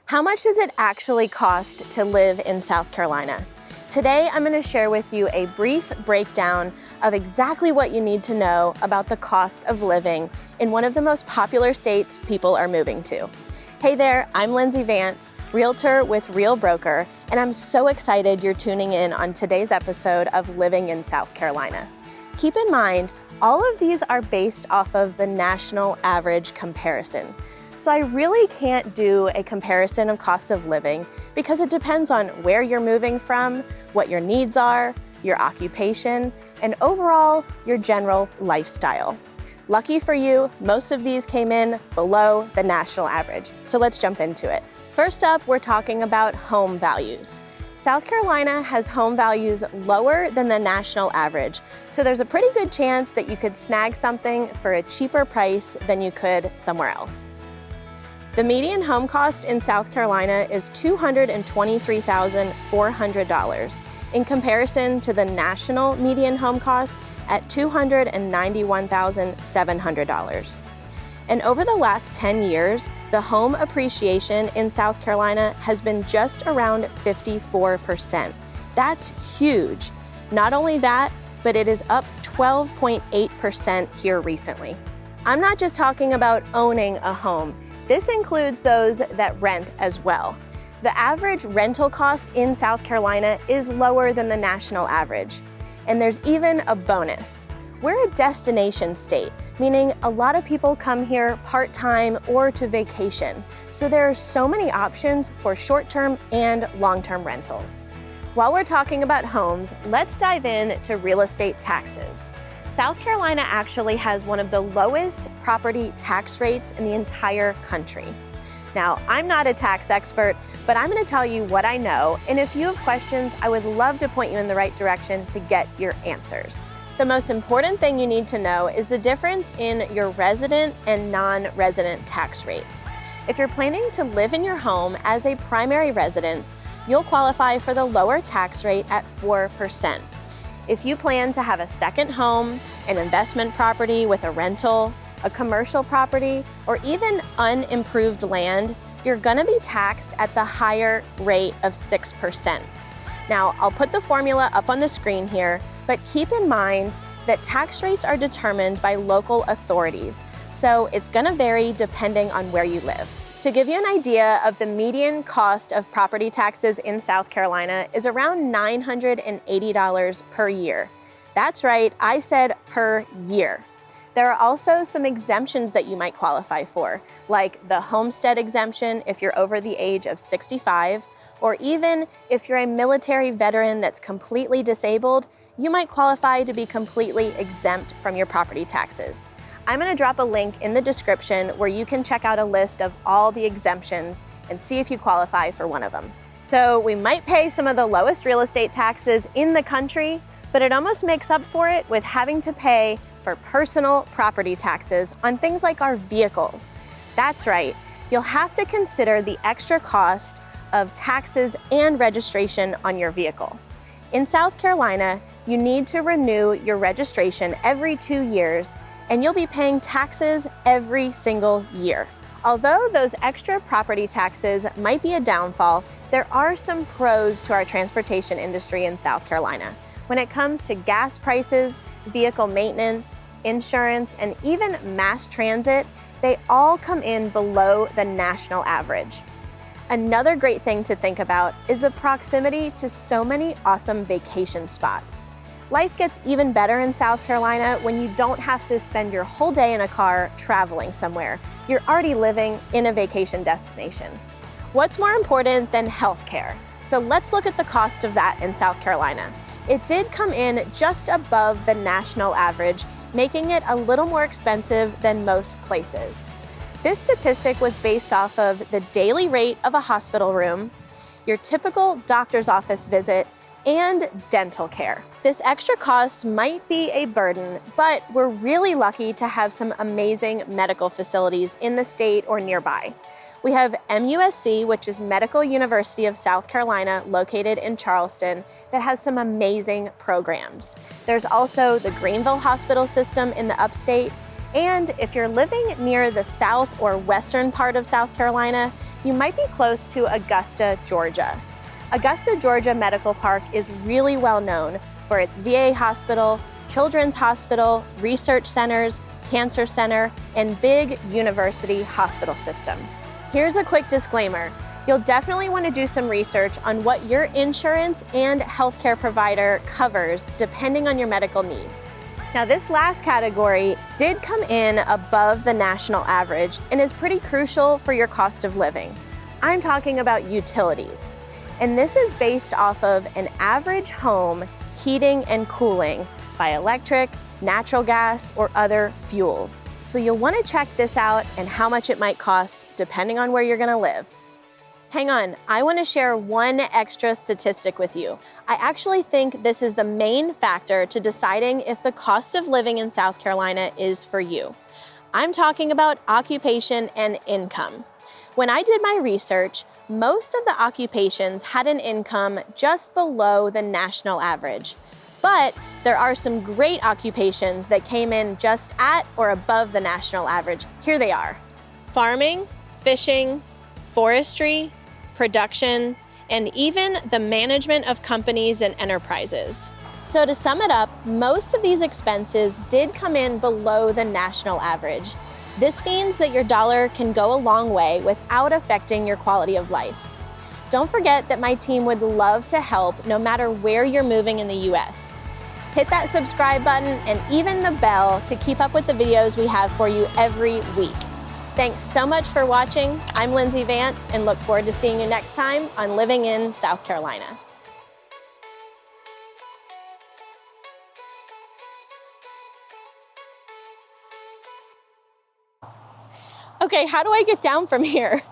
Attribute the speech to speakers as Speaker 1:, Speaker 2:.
Speaker 1: How much does it actually cost to live in South Carolina? Today, I'm going to share with you a brief breakdown of exactly what you need to know about the cost of living in one of the most popular states people are moving to. Hey there, I'm Lindsey Vance, realtor with Real Broker, and I'm so excited you're tuning in on today's episode of Living in South Carolina. Keep in mind, all of these are based off of the national average comparison. So I really can't do a comparison of cost of living because it depends on where you're moving from, what your needs are, your occupation, and overall your general lifestyle. Lucky for you, most of these came in below the national average. So let's jump into it. First up, we're talking about home values. South Carolina has home values lower than the national average, so there's a pretty good chance that you could snag something for a cheaper price than you could somewhere else. The median home cost in South Carolina is $223,400 in comparison to the national median home cost at $291,700. And over the last 10 years, the home appreciation in South Carolina has been just around 54%. That's huge. Not only that, but it is up 12.8% here recently. I'm not just talking about owning a home. This includes those that rent as well. The average rental cost in South Carolina is lower than the national average. And there's even a bonus. We're a destination state, meaning a lot of people come here part-time or to vacation. So there are so many options for short-term and long-term rentals. While we're talking about homes, let's dive in to real estate taxes. South Carolina actually has one of the lowest property tax rates in the entire country. Now, I'm not a tax expert, but I'm going to tell you what I know, and if you have questions, I would love to point you in the right direction to get your answers. The most important thing you need to know is the difference in your resident and non-resident tax rates. If you're planning to live in your home as a primary residence, you'll qualify for the lower tax rate at 4%. If you plan to have a second home, an investment property with a rental, a commercial property, or even unimproved land, you're gonna be taxed at the higher rate of 6%. Now, I'll put the formula up on the screen here, but keep in mind that tax rates are determined by local authorities, so it's gonna vary depending on where you live. To give you an idea of the median cost of property taxes in South Carolina is around $980 per year. That's right, I said per year. There are also some exemptions that you might qualify for, like the homestead exemption if you're over the age of 65, or even if you're a military veteran that's completely disabled, you might qualify to be completely exempt from your property taxes. I'm going to drop a link in the description where you can check out a list of all the exemptions and see if you qualify for one of them. So we might pay some of the lowest real estate taxes in the country, but it almost makes up for it with having to pay for personal property taxes on things like our vehicles. That's right, you'll have to consider the extra cost of taxes and registration on your vehicle. In South Carolina, you need to renew your registration every 2 years, and you'll be paying taxes every single year. Although those extra property taxes might be a downfall, there are some pros to our transportation industry in South Carolina. When it comes to gas prices, vehicle maintenance, insurance, and even mass transit, they all come in below the national average. Another great thing to think about is the proximity to so many awesome vacation spots. Life gets even better in South Carolina when you don't have to spend your whole day in a car traveling somewhere. You're already living in a vacation destination. What's more important than healthcare? So let's look at the cost of that in South Carolina. It did come in just above the national average, making it a little more expensive than most places. This statistic was based off of the daily rate of a hospital room, your typical doctor's office visit, and dental care. This extra cost might be a burden, but we're really lucky to have some amazing medical facilities in the state or nearby. We have MUSC, which is Medical University of South Carolina, located in Charleston, that has some amazing programs. There's also the Greenville Hospital System in the upstate, and if you're living near the south or western part of South Carolina, You might be close to Augusta, Georgia. Augusta, Georgia Medical Park is really well known for its VA hospital, children's hospital, research centers, cancer center, and big university hospital system. Here's a quick disclaimer. You'll definitely want to do some research on what your insurance and healthcare provider covers depending on your medical needs. Now, this last category did come in above the national average and is pretty crucial for your cost of living. I'm talking about utilities. And this is based off of an average home heating and cooling by electric, natural gas, or other fuels. So you'll want to check this out and how much it might cost depending on where you're going to live. Hang on, I want to share one extra statistic with you. I actually think this is the main factor to deciding if the cost of living in South Carolina is for you. I'm talking about occupation and income. When I did my research, most of the occupations had an income just below the national average. But there are some great occupations that came in just at or above the national average. Here they are: farming, fishing, forestry, production, and even the management of companies and enterprises. So to sum it up, most of these expenses did come in below the national average. This means that your dollar can go a long way without affecting your quality of life. Don't forget that my team would love to help no matter where you're moving in the US. Hit that subscribe button and even the bell to keep up with the videos we have for you every week. Thanks so much for watching. I'm Lindsey Vance and look forward to seeing you next time on Living in South Carolina. Okay, how do I get down from here?